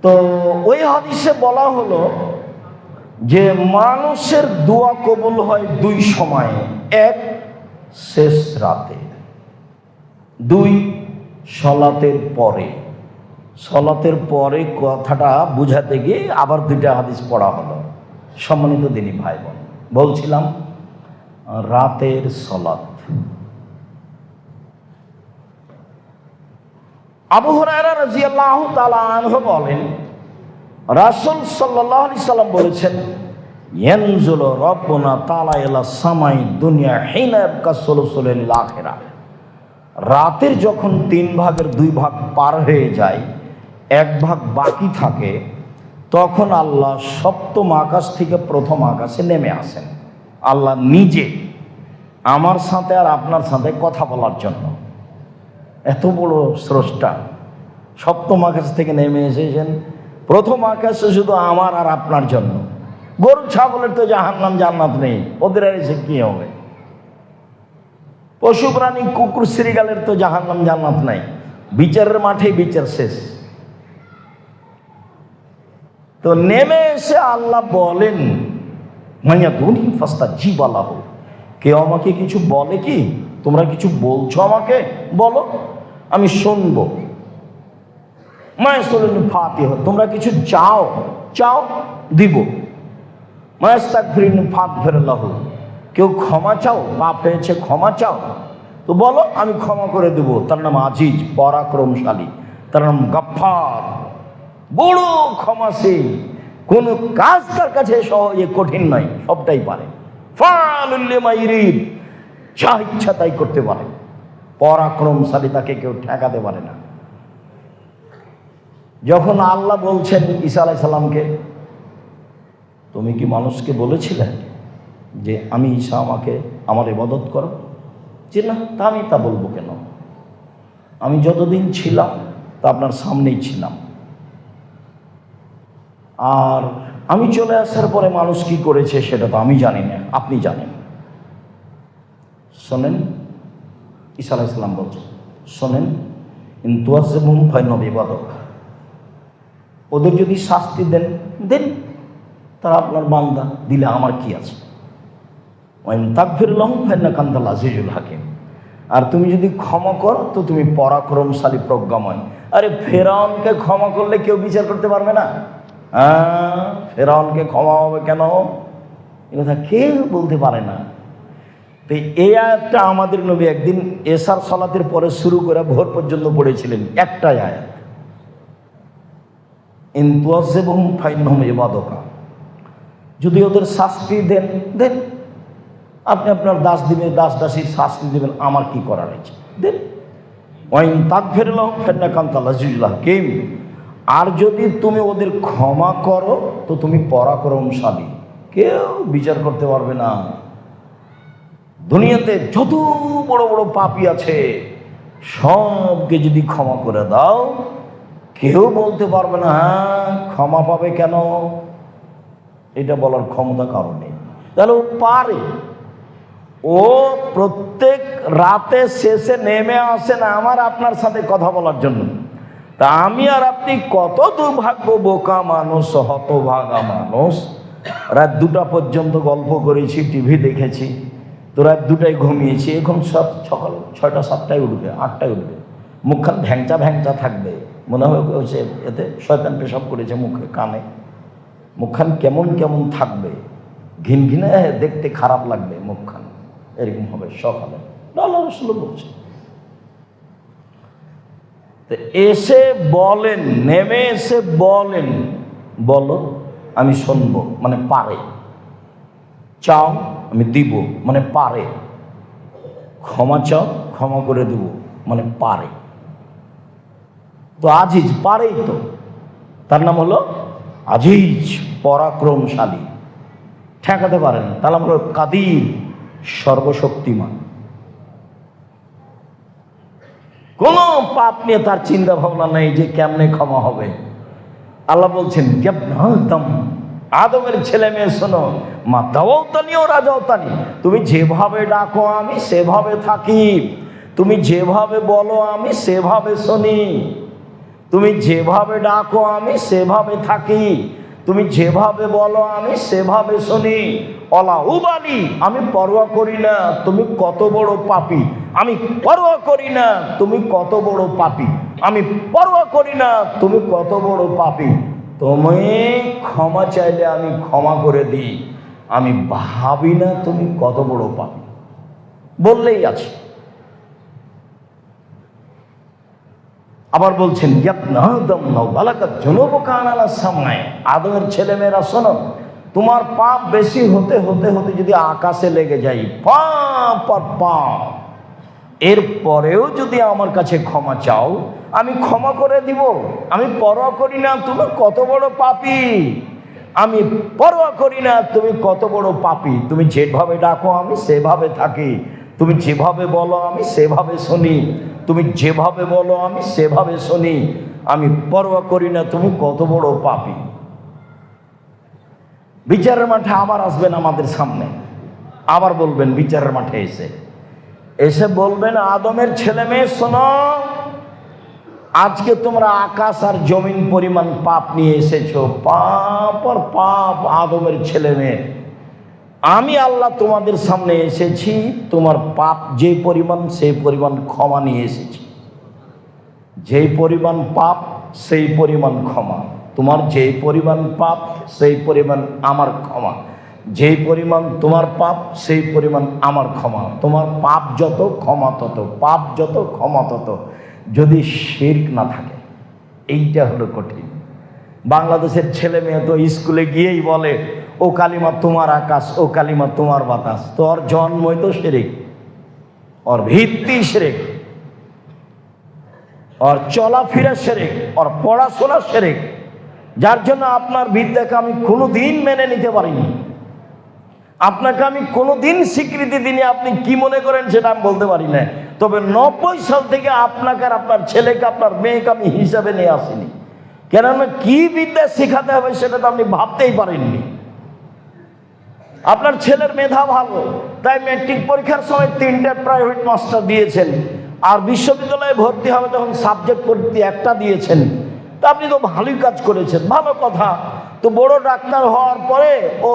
তো ওই হাদিসে বলা হলো যে মানুষের দোয়া কবুল হয় দুই সময়ে, এক শেষ রাতে, দুই সলাতের পরে। সলাতের পরে কথাটা বুঝাতে গিয়ে আবার দুইটা হাদিস পড়া হলো। সম্মানিত দিনী ভাই বোন, বলছিলাম রাতের সলাত। আবু হুরায়রা রাদিয়াল্লাহু তাআলা আনহু বলেন, রাসূল সাল্লাল্লাহু আলাইহি সাল্লাম বলেছেন, ইয়ানজুলু রাব্বুনা তাআলা ইলা সামাই দুনিয়া হিনা ইয়াবকা সুলুসুল আখিরাহ। রাতের যখন 3 ভাগের 2 ভাগ পার হয়ে যায়, 1 ভাগ বাকি থাকে, তখন আল্লাহ সপ্তম আকাশ থেকে প্রথম আকাশে নেমে আসেন। আল্লাহ নিজে আমার সাথে আর আপনার সাথে কথা বলার জন্য। এত বড় স্রষ্টা সপ্তম আকাশ থেকে নেমে এসেছেন প্রথম আকাশে শুধু আমার আর আপনার জন্য। গরু ছাগলের তো জাহান্নাম জান্নাত নেই, ওদের আর এসে কি হবে? পশু প্রাণী কুকুর শ্রীগালের তো জাহান্নাম জান্নাত নাই, বিচারের মাঠে বিচার শেষ। তো নেমে এসে আল্লাহ বলেন, মাইয়া দুনি ফাস্তা জিবালাহ, কেউ আমাকে কিছু বলে কি? তোমরা কিছু বলছো আমাকে, বলো, আমি শুনবো। মায়াসুলিন ফাতিহ, তোমরা কিছু চাও, চাও দিব। মায়াস্তাগফিরিন ফাগফিরলাহ, কেউ ক্ষমা চাও, পাপ হয়েছে ক্ষমা চাও, তো বলো আমি ক্ষমা করে দেব। তার নাম আজিজ, পরাক্রমশালী। তার নাম গাফফার, বড় ক্ষমাশীল। কোন কাজ তার কাছে কঠিন নয়, সবটাই পারে। ফাআলুল লিমা ইউরিদ, যা ইচ্ছা তাই করতে পারে। পরাক্রমশালী, তাকে কেউ ঠেকাতে পারে না। যখন আল্লাহ বলছেন ঈসা আলাইহিস সালামকে, তুমি কি মানুষকে বলেছিলে যে আমি ঈসা, আমাকে আমার ইবাদত করো? যে না, তা আমি তা বলবো কেন? আমি যতদিন ছিলাম তা আপনার সামনেই ছিলাম, আর আমি চলে আসার পরে মানুষ কি করেছে সেটা তো আমি জানি না, আপনি জানেন। শোনেন, ঈসা আলাইহিস সালাম বলছেন, শোনেন, ইনতুয়াজ্জিবুহুম ফাইন্নাহুম ইবাদুক, ওদের যদি শাস্তি দেন দেন, তারা আপনার বান্দা, দিলে আমার কি আছে? ওয়াইন তাগফির লাহুম ফাইন্নাকা আনতাল আজিজুল হাকিম, আর তুমি যদি ক্ষমা করো তো তুমি পরাক্রমশালী, প্রজ্ঞাময়। আরে ফেরাউনকে ক্ষমা করলে কেউ বিচার করতে পারবে না? ফেরাউনকে ক্ষমা হবে কেন? এ কথা কেউ বলতে পারে না। তো এই আয়াতটা আমাদের নবী একদিন এশার সালাতের পরে শুরু করে ভোর পর্যন্ত পড়েছিলেন, একটাই আয়াত, ইন তুআযিবহুম ফাইন্নাহুম ইবাদুকা, যদি ওদের শাস্তি দেন দেন, আপনি আপনার দাস দিবেন, দাস দাসীর শাস্তি দেবেন, আমার কি করার আছে, দেন। ওয়াইন তাগফির লাহুম ফাইন্নাকা আনতাল আজিজুল হাকিম, আর যদি তুমি ওদের ক্ষমা করো তো তুমি পরাক্রমশালী, কেউ বিচার করতে পারবে না। দুনিয়াতে যত বড় বড় পাপী আছে সবকে যদি ক্ষমা করে দাও, কেউ বলতে পারবে না হ্যাঁ ক্ষমা পাবে কেন, এটা বলার ক্ষমতা কারো নেই। তাহলে ও পারে, ও প্রত্যেক রাতে শেষে নেমে আসেন আমার আপনার সাথে কথা বলার জন্য। তা আমি আর আপনি কত দুর্ভাগ্য, বোকা মানুষ, হতভাগা মানুষ। রাত 2টা পর্যন্ত গল্প করেছি, টিভি দেখেছি, তো রাত 2টায় ঘুমিয়েছি। এখন সব সকাল 6টা 7টায় উঠবে, 8টায় উঠবে, মুখখান ভ্যাংচা ভ্যাংচা থাকবে, মনে হচ্ছে এতে শয়তান পেশাব করেছে মুখে, কানে। মুখখান কেমন কেমন থাকবে, ঘিন ঘিনে, দেখতে খারাপ লাগবে মুখখান, এরকম হবে সকালে। আল্লাহ রাসূল বলছে। তো এসে বলেন, নেমে এসে বলেন, বলো আমি শুনবো, মানে পারে। চাও আমি দিব, মানে পারে। ক্ষমা চাও, ক্ষমা করে দেব, মানে পারে। তো আজিজ পারেই তো, তার নাম হলো আজিজ, পরাক্রমশালী, ঠেকাতে পারেন। তার নাম হলো কাদির, সর্বশক্তিমান। কোন পাপ নিয়ে তার চিন্তা ভাবনা নেই যে কেমনে ক্ষমা হবে। আল্লাহ বলছেন, আদমের ছেলে মেয়ে শোনো, মা দাওয়াতানি ও রাজাওতানি, তুমি যেভাবে ডাকো আমি সেভাবে থাকি, তুমি যেভাবে বলো আমি সেভাবে শুনি। তুমি যেভাবে ডাকো আমি সেভাবে থাকি, তুমি যেভাবে বলো আমি সেভাবে শুনি। অলা উবালি, আমি পরোয়া করি না তুমি কত বড় পাপী, আমি পরোয়া করি না তুমি কত বড় পাপী, আমি পরোয়া করি না তুমি কত বড় পাপী। তুমি ক্ষমা চাইলে আমি ক্ষমা করে দিই, আমি ভাবি না তুমি কত বড় পাপী। বললেই আছে। আবার বলছেন আদমের ছেলেমেয়েরা শোনো, তোমার পাপ বেশি হতে হতে হতে যদি আকাশে লেগে যায়, পাপ আর পাপ, এরপরেও যদি আমার কাছে ক্ষমা চাও আমি ক্ষমা করে দিব। আমি পরোয়া করি না তুমি কত বড় পাপী, আমি পরোয়া করি না তুমি কত বড় পাপী। তুমি যেভাবে ডাকো আমি সেভাবে থাকি, তুমি যেভাবে বলো আমি সেভাবে শুনি, তুমি যেভাবে বলো আমি সেভাবে শুনি, আমি পরোয়া করি না তুমি কত বড় পাপী। বিচারের মাঠে আবার আসবেন আমাদের সামনে, আবার বলবেন বিচারের মাঠে এসে বলবেন, আদমের ছেলে মেয়ে শোনো, আজকে তোমরা আকাশ আর জমিন পরিমাণ পাপ নিয়ে এসেছো, পাপ আর পাপ আদমের ছেলে মেয়ে। আমি আল্লাহ তোমাদের সামনে এসেছি, তোমার পাপ যে পরিমাণ সেই পরিমাণ ক্ষমা নিয়ে এসেছি। যেই পরিমাণ পাপ সেই পরিমাণ ক্ষমা, তোমার যেই পরিমাণ পাপ সেই পরিমাণ আমার ক্ষমা, যেই পরিমাণ তোমার পাপ সেই পরিমাণ আমার ক্ষমা। তোমার পাপ যত ক্ষমা তত, পাপ যত ক্ষমা তত, যদি শিরক না থাকে। এইটা হলো কঠিন। বাংলাদেশের ছেলে মেয়ে তো স্কুলে গিয়েই বলে, ও কালিমা তোমার আকাশ, ও কালিমা তোমার বাতাস। তো ওর জন্মই তো শিরক, ওর ভিত্তি শিরক, ওর চলাফেরা শিরক, ওর পড়াশোনা শিরক। যার জন্য আপনার বিদ্যাকে আমি কোনোদিন মেনে নিতে পারিনি, আপনাকে আমি কোনোদিন স্বীকৃতি দিইনি। আপনি কি মনে করেন সেটা আমি বলতে পারি না। তবে 90 সাল থেকে আপনাকে আর আপনার ছেলেকে আপনার মেয়েকে আমি হিসাবে নিয়ে আসিনি। কেননা কি বিদ্যা শেখাতে হবে সেটা তো আপনি ভাবতেই পারেননি। আপনার ছেলের মেধা ভালো, তাই ম্যাট্রিক পরীক্ষার সময় 3টে প্রাইভেট মাস্টার দিয়েছেন, আর বিশ্ববিদ্যালয়ে ভর্তি হবে তখন সাবজেক্ট পড়তে একটা দিয়েছেন। তা আপনি তো ভালোই কাজ করেছেন, ভালো কথা। তো বড় ডাক্তার হওয়ার পরে ও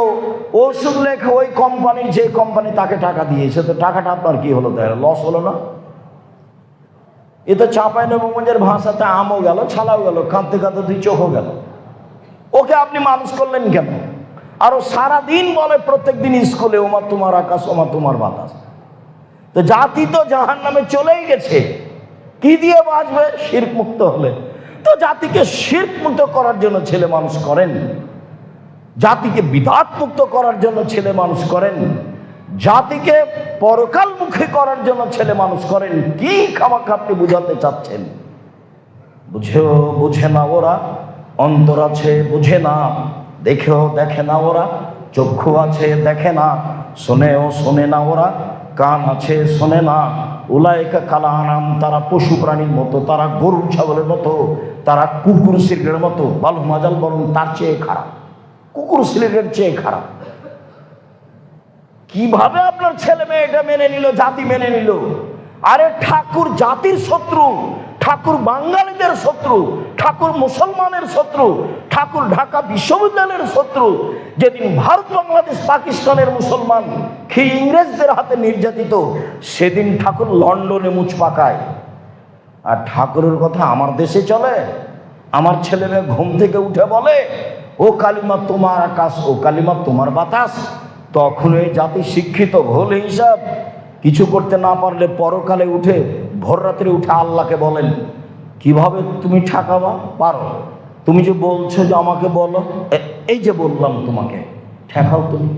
ওষুধ লেখা ওই কোম্পানি, যে কোম্পানি তাকে টাকা দিয়েছে, তো টাকাটা আপনার কি হলো? তাই লস হলো না? এ তো চাঁপাইনবাবগঞ্জের ভাষাতে আমও গেল, ছালাও গেল, কাঁদতে কাঁদতে 2 চোখও গেল। ওকে আপনি মানুষ করলেন কেন? আর ও সারাদিন বলে প্রত্যেক দিন স্কুলে, ওমা তোমার আকাশ, ওমা তোমার বাতাস। তো জাতি তো জাহান্নামে চলেই গেছে, কি দিয়ে বাঁচবে? শিরক মুক্ত হলে। তো জাতিকে শিরক মুক্ত করার জন্য ছেলে মানুষ করেন, জাতিকে বিদআত মুক্ত করার জন্য ছেলে মানুষ করেন, জাতিকে পরকালমুখী করার জন্য ছেলে মানুষ করেন। কি খামাখা আপনি বুঝাতে চাচ্ছেন? বুঝে না ওরা, অন্তর আছে বুঝে না, দেখেও দেখে না ওরা, চক্ষু আছে দেখে না, শোনেও শোনে না ওরা, কান আছে শোনে না। উলাইকা কাল আনাম, তারা পশু প্রাণীর মতো, তারা গরু ছাগলের মতো, তারা কুকুর শিরকের মতো। বালু মাজাল, বরং তার চেয়ে খারাপ, কুকুর শিরকের চেয়ে খারাপ। কিভাবে আপনার ছেলে মেয়ে এটা মেনে নিল, জাতি মেনে নিল? আরে ঠাকুর জাতির শত্রু, ঠাকুর বাঙালিদের শত্রু, ঠাকুর মুসলমানের শত্রু, ঠাকুর ঢাকা বিশ্ববিদ্যালয়ের শত্রু। যেদিন ভারত, বাংলাদেশ, পাকিস্তানের মুসলমান ইংরেজদের হাতে নির্যাতিত, সেদিন ঠাকুর লন্ডনে মুচ পাকায়। আর ঠাকুরের কথা আমার দেশে চলে? আমার ছেলে মেয়ে ঘুম থেকে উঠে বলে, ও কালিমা তোমার আকাশ, ও কালিমা তোমার বাতাস। তখন এই জাতি শিক্ষিত। ভুল হিসাব কিছু করতে না পারলে পরকালে উঠে, ভোর রাত্রে উঠে আল্লাহকে বলেন, কিভাবে তুমি ঠেকাবা? পারো। তুমি যে বলছো যে আমাকে বলো, এই যে বললাম তোমাকে, ঠেকাও। তুমি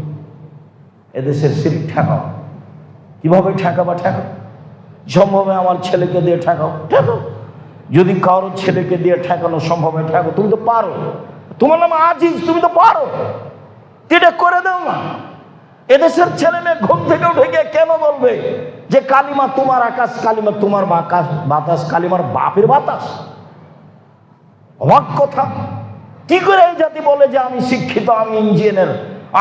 এদেশের শিরক ঠেকাও। কিভাবে ঠেকাবা? ঠেকাও। সম্ভব আমার ছেলেকে দিয়ে ঠেকাও, ঠেকাও। যদি কারো ছেলেকে দিয়ে ঠেকানো সম্ভব হয়, ঠেকাও। তুমি তো পারো, তোমার নাম আজিজ, তুমি তো পারো, এটা করে দাও না। এদেশের ছেলে মেয়ে ঘুম থেকে উঠে গিয়ে কেন বলবে যে কালিমা তোমার আকাশ, কালিমা তোমার বাতাস, কালিমার বাপের বাতাস? অবাক কথা। কি করে এই জাতি বলে যে আমি শিক্ষিত, আমি ইঞ্জিনিয়ার,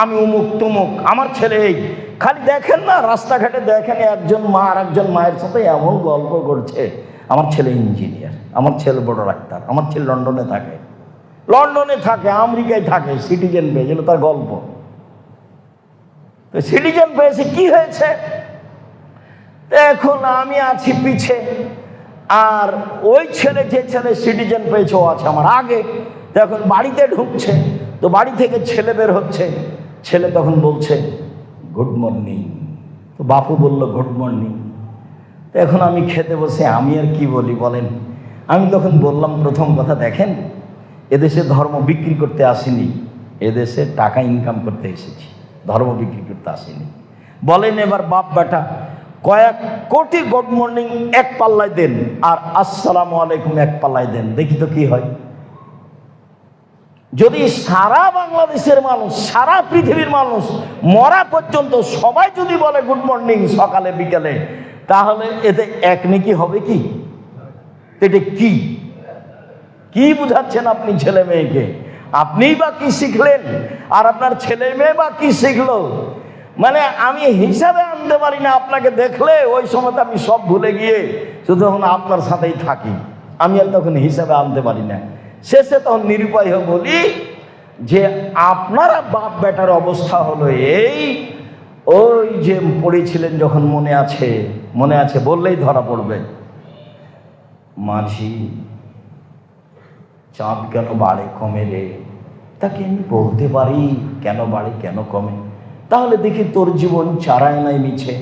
আমি উমুক তুমুক, আমার ছেলে এই? খালি দেখেন না রাস্তাঘাটে, দেখেন একজন মা আর একজন মায়ের সাথে এমন গল্প করছে, আমার ছেলে ইঞ্জিনিয়ার, আমার ছেলে বড় ডাক্তার, আমার ছেলে লন্ডনে থাকে, আমেরিকায় থাকে, সিটিজেন পেয়ে গেল, তার গল্প। তো সিটিজেন পেয়েছে, কি হয়েছে? এখন আমি আছি পিছে, আর ওই ছেলে, যে ছেলে সিটিজেন পেয়েছে, ও আছে আমার আগে। তো এখন বাড়িতে ঢুকছে, তো বাড়ি থেকে ছেলে বের হচ্ছে, ছেলে তখন বলছে গুড মর্নিং। তো বাপু বলল গুড মর্নিং। তো এখন আমি খেতে বসে আমি আর কি বলি বলেন? আমি তখন বললাম প্রথম কথা, দেখেন এদেশে ধর্ম বিক্রি করতে আসিনি, এদেশে টাকা ইনকাম করতে এসেছি, ধর্ম বিক্রি করতে আসিনি। বলেন এবার বাপ বেটা কয়েক কোটি গুড মর্নিং এক পাল্লায় দেন, আর আসসালামু আলাইকুম এক পাল্লায় দেন, দেখি তো কি হয়। যদি সারা বাংলাদেশের মানুষ, সারা পৃথিবীর মানুষ মরা পর্যন্ত সবাই যদি বলে গুড মর্নিং সকালে বিকালে, তাহলে এতে এক নেকি হবে কি? এটা কি কি বুঝাচ্ছেন আপনি ছেলে মেয়েকে? আপনিই বা কি শিখলেন, আর আপনার ছেলে মেয়ে বা কি শিখলো? মানে আমি হিসাবে আনতে পারি না। আপনাকে দেখলে ওই সময় আমি সব ভুলে গিয়ে শুধু তখন আপনার সাথেই থাকি, আমি আর তখন হিসাবে আনতে পারি না। শেষে তখন নিরুপায় হয়ে বলি যে আপনারা বাপ বেটার অবস্থা হলো এই, ওই যে পড়েছিলেন যখন মনে আছে বললেই ধরা পড়বে, মাঝি চাঁদ কেন বাড়ে কমে রে, তাকে আমি বলতে পারি কেন বাড়ে কেন কমে, তাহলে দেখি তোর জীবন চারায় নাই মিছে।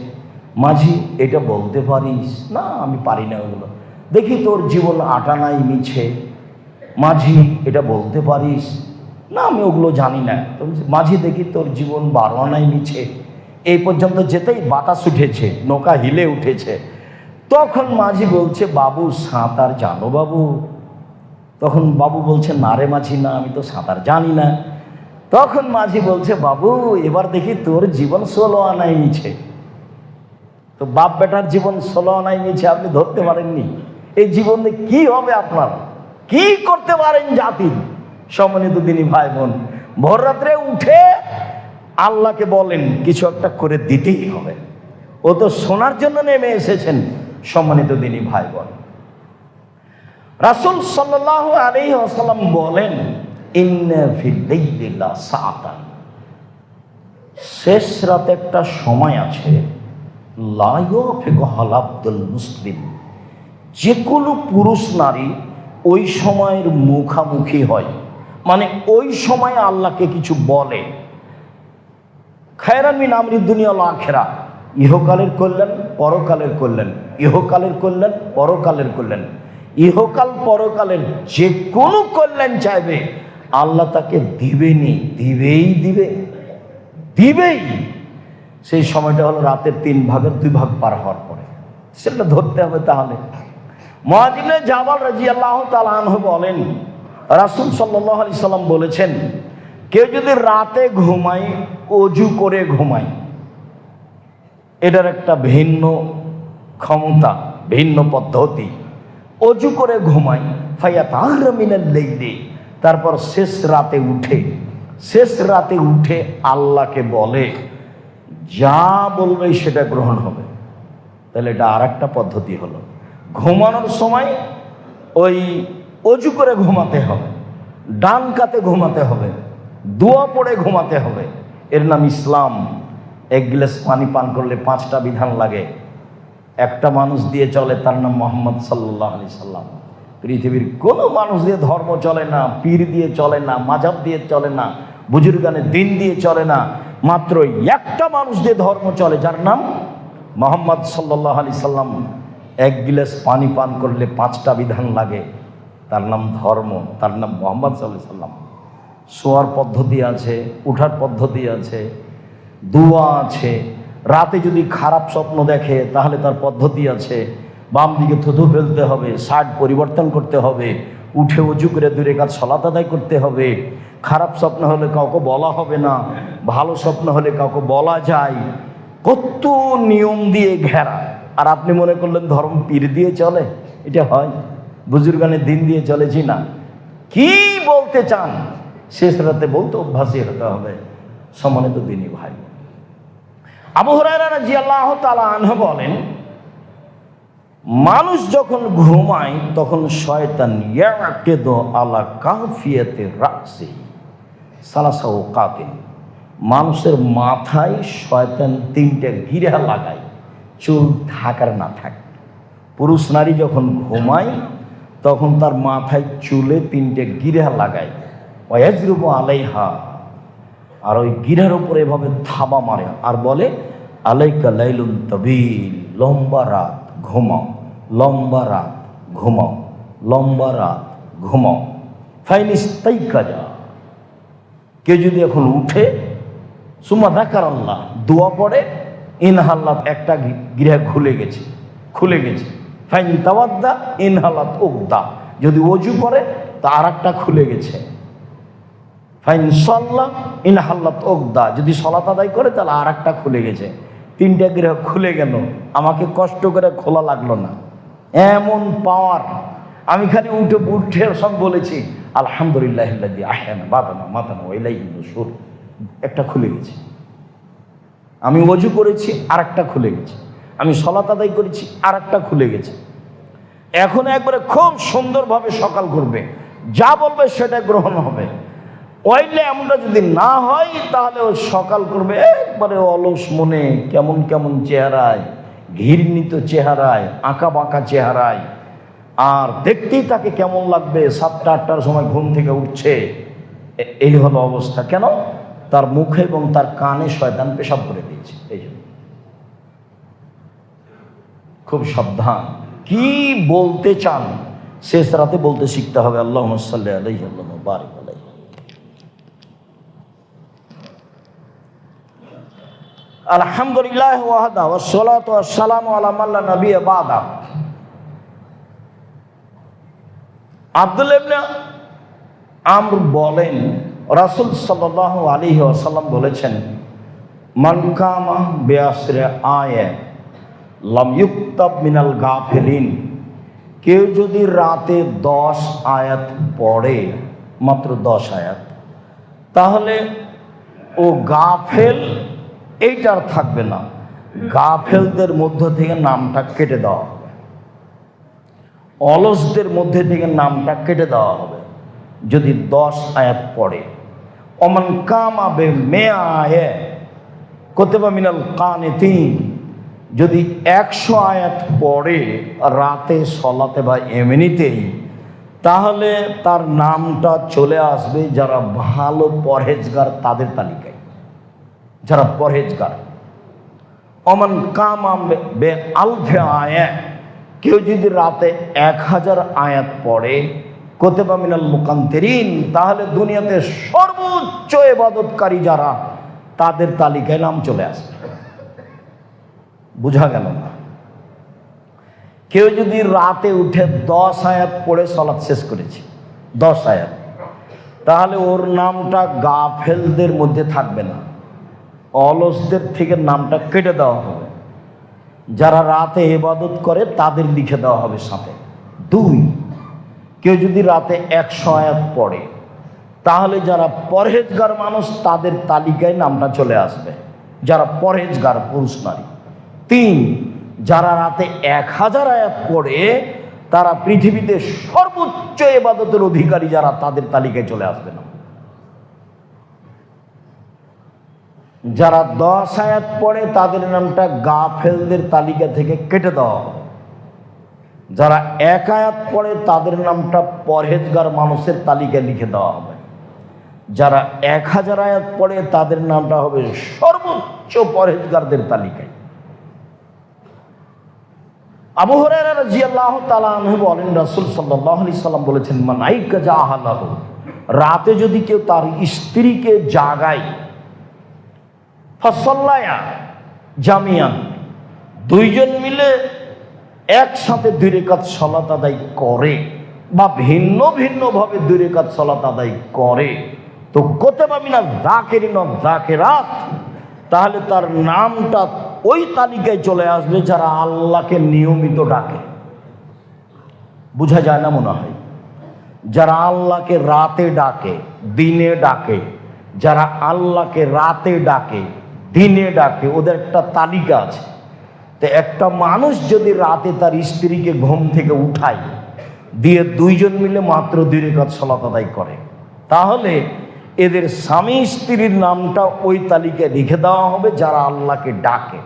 মাঝি এটা বলতে পারিস না? আমি পারি না ওগুলো। দেখি তোর জীবন আটা নাই মিছে। মাঝি এটা বলতে পারিস না? আমি ওগুলো জানি না। মাঝি দেখি তোর জীবন 12 আনাই মিছে। এই পর্যন্ত যেতেই বাতাস উঠেছে, নৌকা হিলে উঠেছে। তখন মাঝি বলছে বাবু সাঁতার জানো বাবু? তখন বাবু বলছে না রে মাঝি, না আমি তো সাঁতার জানি না। তখন মাঝি বলছে বাবু এবার দেখি তোর জীবন 16 আনাই মিছে। তো বাপ বেটার জীবন 16 আনাই মিছে আপনি ধরতে পারেননি। এই জীবনে কি হবে আপনার, কি করতে পারেন জাতির? সম্মানিত দিনী ভাই বোন, ভোর রাত্রে উঠে আল্লাহকে বলেন কিছু একটা করে দিতেই হবে। ও তো শোনার জন্য নেমে এসেছেন। সম্মানিত দিনী ভাই বোন, রাসূল সাল্লাল্লাহু আলাইহি ওয়াসাল্লাম বলেন ইন্না ফিল লাইলি লাসাআতান, শেষ রাতে একটা সময় আছে, লা ইয়াফিকুল আবদুল মুসলিম, যে কোনো পুরুষ নারী ওই সময়ের মুখামুখি হয়, মানে ওই সময় আল্লাহকে কিছু বলে। খায়রান মিন আমরি দুনিয়া ওয়াল আখিরা, ইহকালের কল্যাণ পরকালের কল্যাণ, ইহকালের কল্যাণ পরকালের কল্যাণ, ইহকাল পরকালের যে কোনো কল্যাণ চাইবে আল্লাহ তাকে দিবেনি, দিবেই। সেই সময়টা হলো রাতের 3 ভাগের 2 ভাগ পার হওয়ার পরে, সেটা ধরতে হবে। তাহলে মুআয ইবনে জাবাল রাদিয়াল্লাহু তাআলা আনহু বলেন রাসূল সাল্লাল্লাহু আলাইহি সাল্লাম বলেছেন, কেউ যদি রাতে ঘুমায় ওযু করে ঘুমায়, এটার একটা ভিন্ন ক্ষমতা, ভিন্ন পদ্ধতি। ওযু করে ঘুমায়, ফায়াতাহরা মিনাল লাইলি, তারপর শেষ রাতে উঠে আল্লাহকে বলে, যা বলবে সেটা গ্রহণ হবে। তাহলে এটা আর একটা পদ্ধতি হলো, ঘুমানোর সময় ওই ওযু করে ঘুমাতে হবে, ডান কাতে ঘুমাতে হবে, দোয়া পড়ে ঘুমাতে হবে। এর নাম ইসলাম। 1 গ্লাস পানি পান করলে 5টা বিধান লাগে। একটা মানুষ দিয়ে চলে, তার নাম মুহাম্মদ সাল্লাল্লাহু আলাইহি সাল্লাম। পৃথিবীর কোনো মানুষ দিয়ে ধর্ম চলে না, পীর দিয়ে চলে না, মাযহাব দিয়ে চলে না, বুজুর্গানে দিন দিয়ে চলে না। মাত্র একটা মানুষ দিয়ে ধর্ম চলে, যার নাম মুহাম্মদ সাল্লাল্লাহু আলাইহি সাল্লাম। 1 গ্লাস পানি পান করলে 5টা বিধান লাগে, তার নাম ধর্ম, তার নাম মুহাম্মদ সাল্লাল্লাহু আলাইহি সাল্লাম। শোয়ার পদ্ধতি আছে, উঠার পদ্ধতি আছে, দোয়া আছে। রাতে যদি খারাপ স্বপ্ন দেখে তাহলে তার পদ্ধতি আছে। বাম দিকে থুথু ফেলতে হবে, শার্ট পরিবর্তন করতে হবে, উঠে ওযু করে 2 রাকাত সালাত আদায় করতে হবে। খারাপ স্বপ্ন হলে কাউকে বলা হবে না, ভালো স্বপ্ন হলে কাউকে বলা যায়। কত নিয়ম দিয়ে ঘেরা। আর আপনি মনে করলেন ধর্ম পীর দিয়ে চলে? এটা হয়? বুজুর্গানের দিন দিয়ে চলেছি না? কি বলতে চান শেষ রাতে বলতে অভ্যাসী হতে হবে। সম্মানিত দিনী ভাই, আবু হুরায়রা রাদিয়াল্লাহু তাআলা আনহু বলেন, মানুষ যখন ঘুমায় তখন শয়তান ইয়াকিদু আলা কাফিয়াতে রাসি সালাসা ওয়াকাতিন, মানুষের মাথায় শয়তান 3টে গিরা লাগায়, চুল থাকার না থাকে। পুরুষ নারী যখন ঘুমায় তখন তার মাথায় চুলে 3টে গিরা লাগায়, ওয়াজরুবু আলাইহা, আর ওই গিরার উপরে এভাবে থাবা মারে আর বলে আলাইকা লাইলুন তাবিল, লম্বা রাত ঘুমাও, লম্বা রাত ঘুমাও, লম্বা রাত ঘুমাও। ফাইনিস্তাইকাজা, কেউ যদি এখন উঠে সুমা যাকার আল্লাহ, দোয়া পড়ে, ইনহাল্লাত, একটা গিরা খুলে গেছে। ফাইন তাওয়াদ্দা ইনহাল্লাত উকদা, যদি ওযু করে তা আর একটা খুলে গেছে। ফাইন সাল্লাহ ইনহাল্লাত উকদা, যদি সালাত আদায় করে তাহলে আর একটা খুলে গেছে। 3টে গিরা খুলে গেল, আমাকে কষ্ট করে খোলা লাগলো না, এমন পাওয়ার। আমি খালি উঠে সব বলেছি আলহামদুলিল্লাহিল্লাযী আহয়ানা বাদানা মাতানা ওয়া ইলাইহিন নুশুর, একটা খুলে গেছে। আমি ওযু করেছি আর একটা খুলে গেছে, আমি সালাত আদায় করেছি আর একটা খুলে গেছে। এখন একবারে খুব সুন্দরভাবে সকাল করবে, যা বলবে সেটা গ্রহণ হবে। ওইলে এমনটা যদি না হয় তাহলে ও সকাল করবে একবারে অলস মনে, কেমন কেমন চেহারায়, ঘৃণিত চেহারায়, আঁকা বাঁকা চেহারায়, আর দেখতেই তাকে কেমন লাগবে। 7টা-8টার সময় ঘুম থেকে উঠছে, এই হলো অবস্থা। কেন? তার মুখে এবং তার কানে শয়তান পেশাব করে দিয়েছে। এই জন্য খুব সাবধান, কি বলতে চান শেষ রাতে বলতে শিখতে হবে। আল্লাহুম্মা সাল্লি আলাইহি আল্লাহুম্মা বারিক আলাইহি। আলহামদুলিল্লাহ ওয়াহদা ওয়াসসালাতু ওয়াসসালামু আলা মান লা নাবিয়্যা বাদা। আব্দুল্লাহ ইবনে আমর বলেন, রাসূল সাল্লাল্লাহু আলাইহি ওয়াসাল্লাম বলেছেন, মান কামা বিআশরি আয়াত লাম ইউকতাব মিনাল গাফিলিন, কেউ যদি রাতে 10 আয়াত পড়ে, মাত্র 10 আয়াত, তাহলে ও গাফেল এইটার থাকবে না, গাফেলদের মধ্য থেকে নামটা কেটে দেওয়া হবে, অলসদের মধ্যে থেকে নামটা কেটে দেওয়া হবে যদি 10 আয়াত পড়ে। ওমান কামা বিমিআয়া কুতিবা মিনাল কানিতিন, যদি 100 আয়াত পড়ে রাতে সলাতে বা এমনিতেই, তাহলে তার নামটা চলে আসবে যারা ভালো পরহেজগার তাদের তালিকায়, যারা পরহেজগার। ওমান কামা বিআলফি আয়া, কেউ যদি রাতে 1000 আয়াত পড়ে, কুতিবা মিনাল মুকান্তিরিন, তাহলে দুনিয়াতে সর্বোচ্চ ইবাদতকারী যারা তাদের তালিকায় নাম চলে আসবে। বুঝা গেল না? কেউ যদি রাতে উঠে 10 আয়াত পড়ে সালাত শেষ করেছে, 10 আয়াত, তাহলে ওর নামটা গাফেলদের মধ্যে থাকবে না, অলসদের থেকে নামটা কেটে দেওয়া হবে। যারা রাতে ইবাদত করে তাদের লিখে দেওয়া হবে সাথে। 2, কেউ যদি রাতে 100 আয়াত পড়ে, তাহলে যারা পরহেজগার মানুষ তাদের তালিকায় নামটা চলে আসবে, যারা পরহেজগার পুরুষ নারী। 3, যারা রাতে 1000 আয়াত পড়ে তারা পৃথিবীতে সর্বোচ্চ ইবাদতের অধিকারী যারা, তাদের তালিকায় চলে আসবে না। যারা 10 আয়াত পড়ে তাদের নামটা গাফেলদের তালিকা থেকে কেটে দেওয়া হবে। যারা 1 আয়াত পড়ে তাদের নামটা পরহেজগার মানুষের তালিকায় লিখে দেওয়া হবে। যারা 1000 আয়াত পড়ে তাদের নামটা হবে সর্বোচ্চ পরহেজগারদের তালিকায়। আবু হুরায়রা রাদিয়াল্লাহু তাআলা আনহু বলেন, রাসূল সাল্লাল্লাহু আলাইহি সাল্লাম বলেছেন, মান আইকা জাহালাহু, রাতে যদি কেউ তার স্ত্রীকে জাগায়, ফাসাল্লায়া জামিয়ান, দুইজন মিলে একসাথে 2 রাকাত সালাত আদায় করে বা ভিন্ন ভিন্ন ভাবে 2 রাকাত সালাত আদায় করে, তো কুতিবা মিনাজ যাকিরিন ওয়াজ যাকিরাত, তাহলে তার নামটা ওই তালিকায় চলে আসবে যারা আল্লাহকে নিয়মিত ডাকে। বোঝা যায় না মনে হয়? যারা আল্লাহকে রাতে ডাকে, দিনে ডাকে, যারা আল্লাহকে রাতে ডাকে, দিনে ডাকে, ওদের একটা তালিকা আছে। তো একটা মানুষ যদি রাতে তার স্ত্রীকে ঘুম থেকে উঠায় দিয়ে দুইজন মিলে মাত্র 2 রাকাত সালাত আদায় করে, তাহলে এদের স্বামী স্ত্রীর নামটা ওই তালিকায় লিখে দেওয়া হবে যারা আল্লাহকে ডাকে।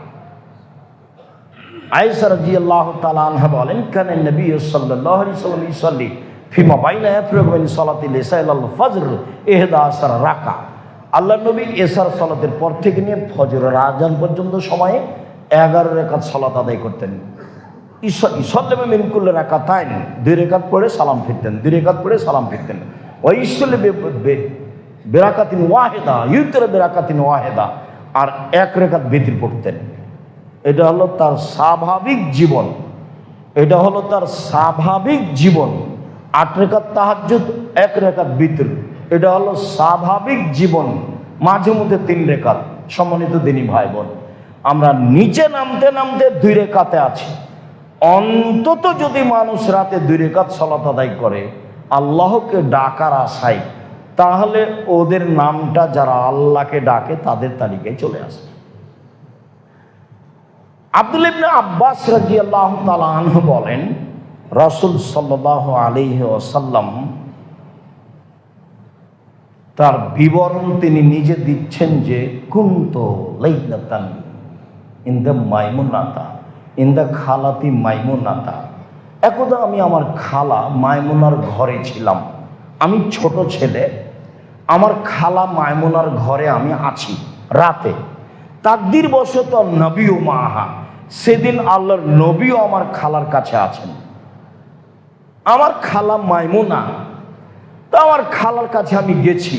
আয়েশা রাদিয়াল্লাহু তাআলা আনহা বলেন, কানা নবী সাল্লাল্লাহু আলাইহি ওয়াসাল্লাম ইসাল্লি ফিমা বাইনা ইফরাগ মিন সালাতিল ইসা ইলাল ফজর 11 রাকাত। আল্লাহর নবী এশার সালাতের পর থেকে নিয়ে ফজরের আযান পর্যন্ত সময়ে 11 রাকাত সালাত আদায় করতেন। ইসাল্লামু মিন কুল্লি রাকাতাইন, 2 রাকাত পড়ে সালাম ফিরতেন, 2 রাকাত পড়ে সালাম ফিরতেন। ওয়া ইসাল্লি বিরাকাতিন ওয়াহিদা, ইউতরা বিরাকাতিন ওয়াহিদা, আর 1 রাকাত বিতর পড়তেন। এটা হলো তার স্বাভাবিক জীবন, এটা হলো তার স্বাভাবিক জীবন। 8 রাকাত তাহাজ্জুদ, 1 রাকাত বিতর, এটা হলো স্বাভাবিক জীবন। মাঝে মধ্যে 3 রাকাত। সম্মানিত দিনী ভাই বোন, আমরা নিচে নামতে নামতে 2 রাকাতে আছি। অন্তত যদি মানুষ রাতে 2 রাকাত সালাত আদায় করে আল্লাহকে ডাকার আশায়, তাহলে ওদের নামটা যারা আল্লাহকে ডাকে তাদের তালিকায় চলে আসবে। আব্দুল্লাহ ইবনে আব্বাস রাদিয়াল্লাহু তাআলা আনহু বলেন, রাসূল সাল্লাল্লাহু আলাইহি ওয়াসাল্লাম তার বিবরণ তিনি নিজে দিচ্ছেন যে কুনতু লাইলাতান ইন দ্য মাইমুনাতা, ইন দ্য খালাতি মাইমুনাতা। একদা আমি আমার খালা মাইমুনার ঘরে ছিলাম। আমি ছোট ছেলে, আমার খালা মাইমুনার ঘরে আমি আছি রাতে। তাকদীর বশত নবী ও মাহা, সেদিন আল্লাহর নবীও আমার খালার কাছে আছেন। আমার খালা মাইমুনা, তো আমার খালার কাছে আমি গেছি।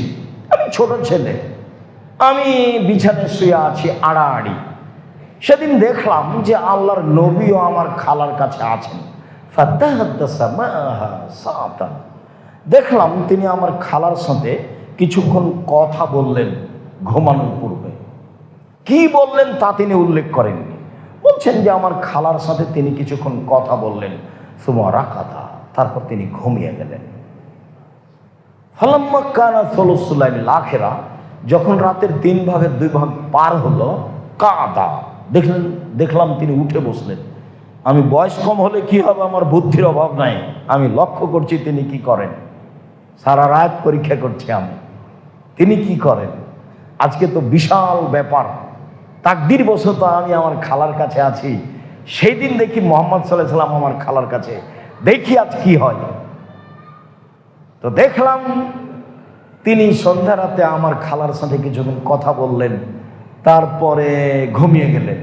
আমি ছোট ছেলে, আমি বিছানায় শুয়ে আছি আড়াআড়ি। সেদিন দেখলাম যে আল্লাহর নবীও আমার খালার কাছে আছেন। ফাতাহাদ্দাসা মাহা সাআতান, দেখলাম তিনি আমার খালার সাথে কিছুক্ষণ কথা বললেন ঘুমানোর পূর্বে। কি বললেন তা তিনি উল্লেখ করেননি। বলছেন যে আমার খালার সাথে তিনি কিছুক্ষণ কথা বললেন, সুমা রাকাতা, তারপর তিনি ঘুমিয়ে গেলেন। ফালাম্মা কানা সুলুসুল লাইলিল আখিরা, যখন রাতের 3 ভাগের 2 ভাগ পার হলো, কাদা, দেখলাম তিনি উঠে বসলেন। আমি বয়স কম হলে কি হবে, আমার বুদ্ধির অভাব নাই, আমি লক্ষ্য করছি তিনি কি করেন। সারা রাত পরীক্ষা করছি আমি, তিনি কি করেন। আজকে তো বিশাল ব্যাপার। তাকদীর বশত আমি আমার খালার কাছে আছি। সেই দিন দেখি মুহাম্মদ সাল্লাল্লাহু আলাইহি ওয়াসাল্লাম আমার খালার কাছে, দেখি আজ কি হয়। তো দেখলাম তিনি সন্ধ্যা রাতে আমার খালার সাথে কিছুক্ষণ কথা বললেন, তারপরে ঘুমিয়ে গেলেন।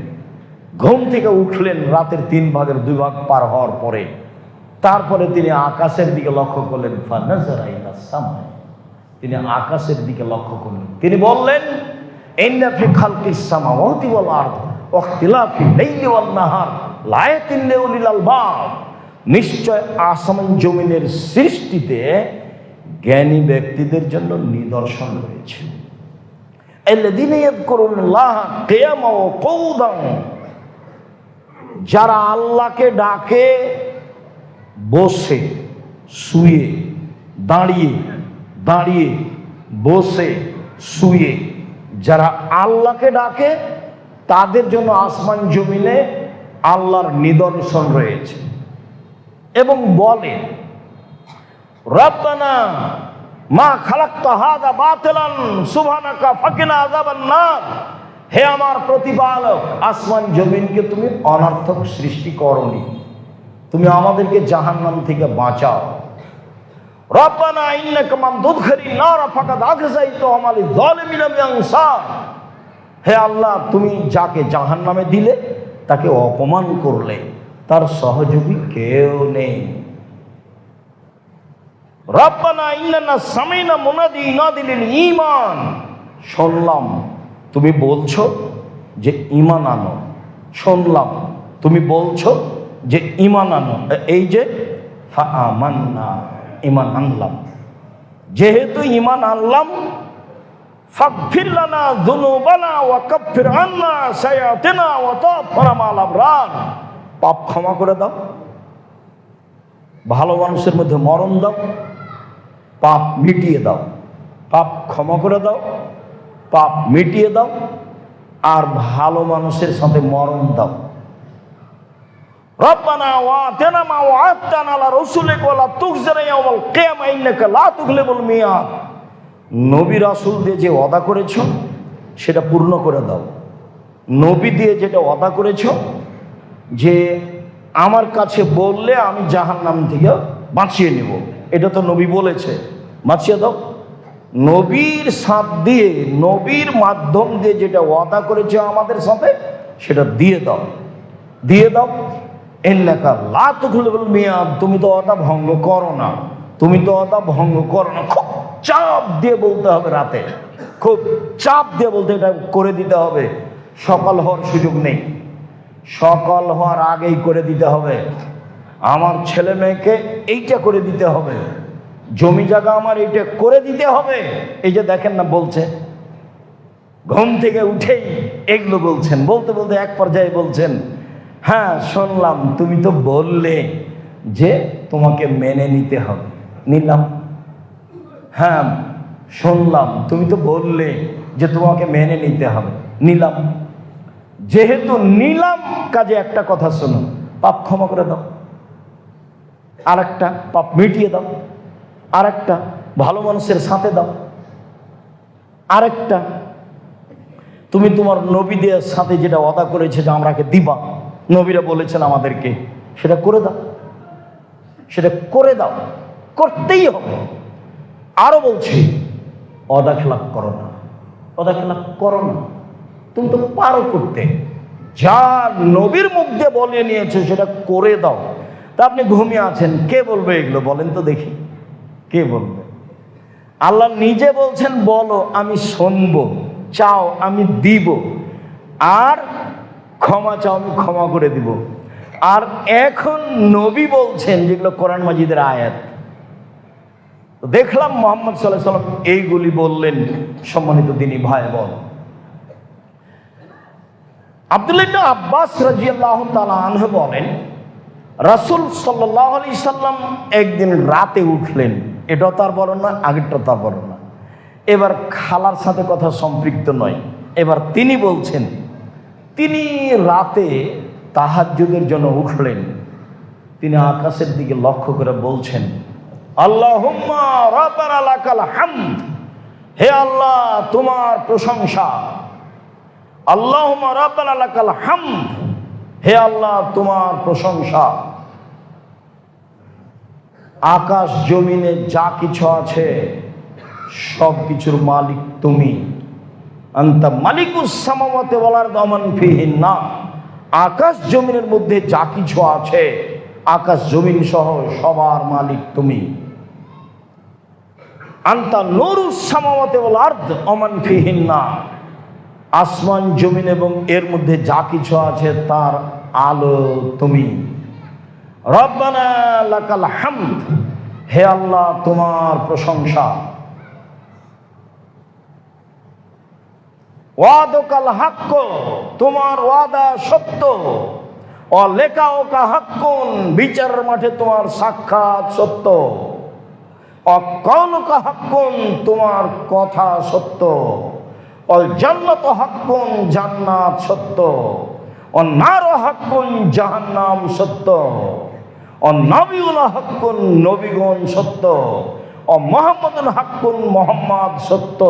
ঘুম থেকে উঠলেন রাতের 3 ভাগের 2 ভাগ পার হওয়ার পরে। তারপরে তিনি আকাশের দিকে লক্ষ্য করলেন। ফানাজারা ইলাস সামা, তিনি আকাশের দিকে লক্ষ্য করলেন। তিনি বললেন, ইন্না ফি খালকিস সামাওয়াতি ওয়াল আরদ ওয়া ইখতিলাফিল লাইলি ওয়ান নাহার লায়াতিন লিউলিল আলবাব, নিশ্চয় আসমান জমিনের সৃষ্টিতে জ্ঞানী ব্যক্তিদের জন্য নিদর্শন রয়েছে। আল্লাযীনা ইয়াযকুরুল্লাহা কিয়ামান ওয়া কুউদান, যারা আল্লাহকে ডাকে বসে, শুয়ে, দাঁড়িয়ে, দাঁড়িয়ে, বসে, শুয়ে, যারা আল্লাহকে ডাকে তাদের জন্য আসমান জমিনে আল্লাহর নিদর্শন রয়েছে। এবং বলে, রব্বানা মা খালাকতা হাযা বাতিলান সুবহানাকা ফাকিনা আযাবান নার, হে আমার প্রতিপালক, আসমান জমিনকে তুমি অনর্থক সৃষ্টি করনি, তুমি আমাদেরকে জাহান্নাম থেকে বাঁচাও। রব্বানা ইন্নাকা মান তুদখিলিন নার ফাকাদ আখযাইতাহু ওয়া লিয যালিমিনা মিন আনসার, হে আল্লাহ, তুমি যাকে জাহান্নামে দিলে তাকে অপমান করলে, তার সহযোগী কেউ নেই। রব্বানা ইন্নানা সামিনা মুনাদি ইউনাদি লিল ঈমান, শুনলাম তুমি বলছো যে ঈমান আনো, শুনলাম তুমি বলছো যে ঈমান আনো, এই যে ফাআমান্না, ঈমান আনলাম, যেহেতু ঈমান আনলাম, ফাগফির লানা যুনুবানা ওয়া কাফফির আন্না সাইয়্যাতিনা ওয়া তাওফানা মা'আল আবরার, পাপ ক্ষমা করে দাও, ভালো মানুষের মধ্যে মরণ দাও, পাপ মিটিয়ে দাও, পাপ ক্ষমা করে দাও, পাপ মিটিয়ে দাও, আর ভালো মানুষের সাথে মরণ দাও। রব্বানা ওয়াতিনা মা ওয়া'আদতানা আলা রাসূলিকা ওয়া লা তুখজিনা ইয়াওমাল কিয়ামা ইন্নাকা লা তুখলিফুল মিয়াদ। নবী রাসূল দিয়ে যে ওয়াদা করেছো সেটা পূর্ণ করে দাও। নবী দিয়ে যেটা ওয়াদা করেছো যে আমার কাছে বললে আমি জাহান্নাম থেকে বাঁচিয়ে নেব, এটা তো নবী বলেছে, বাঁচিয়ে দাও। নবীর সাথ দিয়ে, নবীর মাধ্যম দিয়ে যেটা ওয়াদা করেছে আমাদের সাথে সেটা দিয়ে দাও, দিয়ে দাও। ইন্নাকা লা তুখলিফুল মিয়াদ, তুমি তো ওয়াদা ভঙ্গ করো না, তুমি তো ওয়াদা ভঙ্গ করো না। খুব চাপ দিয়ে বলতে হবে, রাতে খুব চাপ দিয়ে বলতে, এটা করে দিতে হবে। সকাল হওয়ার সুযোগ নেই, সকাল হওয়ার আগেই করে দিতে হবে। আমার ছেলে মেয়েকে এইটা করে দিতে হবে, জমি জায়গা আমার এইটা করে দিতে হবে। এই যে দেখেন না বলছে, ঘুম থেকে উঠেই এগুলো বলছেন, বলতে বলতে এক পর্যায়ে বলছেন, হ্যাঁ শুনলাম তুমি তো বললে যে তোমাকে মেনে নিতে হবে, নিলাম। হ্যাঁ শুনলাম তুমি তো বললে যে তোমাকে মেনে নিতে হবে, নিলাম। যেহেতু নিলাম, কাজে একটা কথা শোনো, পাপ ক্ষমা করে দাও, আর একটা পাপ মিটিয়ে দাও, আর একটা ভালো মানুষের সাথে দাও, আরেকটা তুমি তোমার নবীদের সাথে যেটা ওয়াদা করেছে যে আমরাকে দিবা, নবীরা বলেছেন আমাদেরকে, সেটা করে দাও, সেটা করে দাও, করতেই হবে। আরো বলছি, ওয়াদা খেলাপ করো না, ওয়াদা খেলাপ করো না। তুমি তো পারো করতে, যা নবীর মুখ দিয়ে বলে নিয়েছে সেটা করে দাও। তা আপনি ঘুমিয়ে আছেন, কে বলবে এগুলো বলেন তো দেখি, কে বলবে? আল্লাহ নিজে বলছেন বলো আমি শুনবো, চাও আমি দিব, আর ক্ষমা চাও আমি ক্ষমা করে দিব। আর এখন নবী বলছেন যেগুলো কোরআন মাজিদের আয়াত। দেখলাম মুহাম্মদ সাল্লাল্লাহু আলাইহি ওয়াসাল্লাম এইগুলি বললেন। সম্মানিত দিনী ভাই বোন, আব্দুল্লাহ ইবনে আব্বাস রাদিয়াল্লাহু তাআলা আনহু বলেন, রাসূল সাল্লাল্লাহু আলাইহি সাল্লাম একদিন রাতে উঠলেন। এটাও তার বর্ণনা, আগেরটা তার বর্ণনা। এবার খালার সাথে কথা সম্পৃক্ত নয়। এবার তিনি বলছেন, তিনি রাতে তাহাজ্জুদের জন্য উঠলেন। তিনি আকাশের দিকে লক্ষ্য করে বলছেন, আল্লাহুম্মা রাব্বানা লাকাল হামদ, হে আল্লাহ তোমার প্রশংসা। আল্লাহুম্মা রাব্বানা লাকাল হামদ, হে আল্লাহ তোমার প্রশংসা। আকাশ জমিনে যা কিছু আছে সব কিছুর মালিক তুমি। আনতা মালিকুস সামাওয়াতি ওয়াল আরদি ওয়া মান ফিহিন্না, আকাশ জমিনের মধ্যে যা কিছু আছে, আকাশ জমিন সহ সবার মালিক তুমি। আনতা নূরুস সামাওয়াতি ওয়াল আরদি ওয়া মান ফিহিন্না, আসমান জমিন এবং এর মধ্যে যা কিছু আছে তার আলো তুমি। রব্বানা লাকাল হামদ, হে আল্লাহ তোমার প্রশংসা। ওয়াদাকাল হাক্ক, তোমার ওয়াদা সত্য। ও লিকাউকা হাক্কুন, বিচারের মাঠে তোমার সাক্ষাৎ সত্য। ও কাউলুকা হাক্কুন, তোমার কথা সত্য। অল জান্নাতু হাক্কুন, জান্নাত সত্য। ও নার হাক্কুন, জাহান্নাম সত্য। ও নবিউল হাক্কুন, নবীগণ সত্য। ও মুহাম্মাদুল হাক্কুন, মুহাম্মদ সত্য।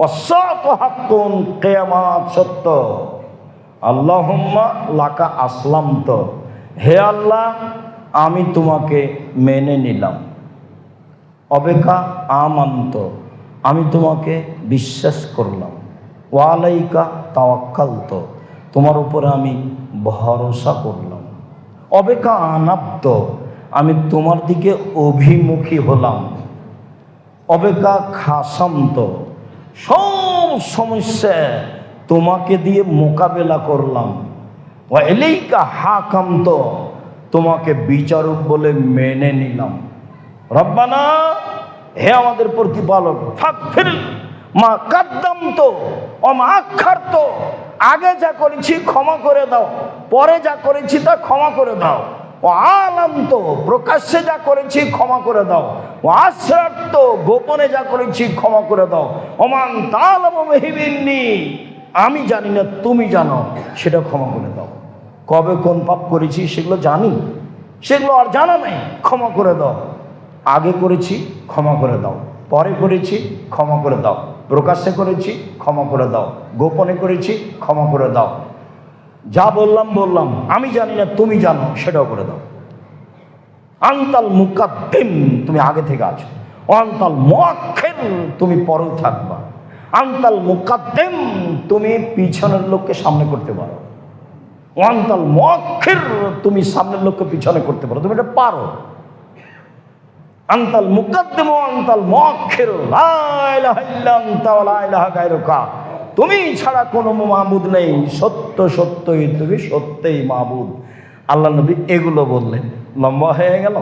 ও সাআতু হাক্কুন, কিয়ামত সত্য। আল্লাহুম্মা লাকা আসলামতু, হে আল্লাহ আমি তোমাকে মেনে নিলাম। অবেকা আমান্ত, আমি তোমাকে বিশ্বাস করলাম। ওয়ালাইকা তাওয়াক্কালতু, তোমার উপরে আমি ভরসা করলাম। অবেকা আনাব্ত, আমি তোমার দিকে অভিমুখী হলাম। অবেকা খাসান্ত, সব সমস্যা তোমাকে দিয়ে মোকাবেলা করলাম। ওয়া ইলাইকা হাকামত, তোমাকে বিচারক বলে মেনে নিলাম। রব্বানা, হে আমাদের প্রতিপালক, ফাগফির মা কাদ্দামত ওয়া মা আখারত, আগে যা করেছি ক্ষমা করে দাও, পরে যা করেছি তা ক্ষমা করে দাও। ও আলান্ত, প্রকাশ্যে যা করেছি ক্ষমা করে দাও। ও আসরারত, গোপনে যা করেছি ক্ষমা করে দাও। ওমান তাআলামু বিহি মিন্নি, আমি জানি না তুমি জানো, সেটা ক্ষমা করে দাও। কবে কোন পাপ করেছি সেগুলো জানি, সেগুলো আর জানা নেই, ক্ষমা করে দাও। আগে করেছি, ক্ষমা করে দাও। পরে করেছি, ক্ষমা করে দাও। প্রকাশ্যে করেছি, ক্ষমা করে দাও। গোপনে করেছি, ক্ষমা করে দাও। যা বললাম বললাম, আমি জানি না তুমি জানো, সেটাও করে দাও। আনতাল মুকাদ্দিম, তুমি আগে থেকে আছো। আনতাল মুআক্খির, তুমি পরেও থাকবা। আনতাল মুকাদ্দিম, তুমি পিছনের লোককে সামনে করতে পারো। আনতাল মুআক্খির, তুমি সামনের লোককে পিছনে করতে পারো, তুমি এটা পারো। আনতাল মুকাদ্দিম ওয়া আনতাল মুআক্খির, লা ইলাহা ইল্লা আনতা ওয়া লা ইলাহা গায়রুকা, তুমি ছাড়া কোনো মাবুদ নেই, সত্য সত্যই তুমি, সত্যই মাবুদ। আল্লাহ নবী এগুলো বললেন। লম্বা হয়ে গেল।